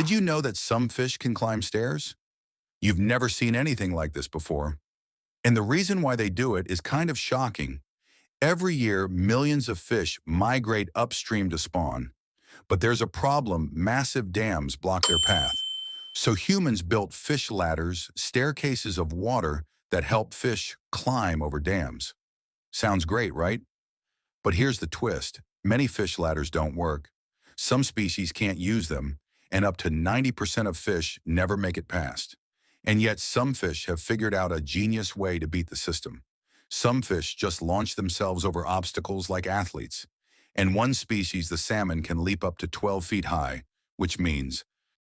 Did you know that some fish can climb stairs? You've never seen anything like this before. And the reason why they do it is kind of shocking. Every year, millions of fish migrate upstream to spawn. But there's a problem: massive dams block their path. So humans built fish ladders, staircases of water that help fish climb over dams. Sounds great, right? But here's the twist. Many fish ladders don't work. Some species can't use them, and up to 90% of fish never make it past. And yet some fish have figured out a genius way to beat the system. Some fish just launch themselves over obstacles like athletes. And one species, the salmon, can leap up to 12 feet high, which means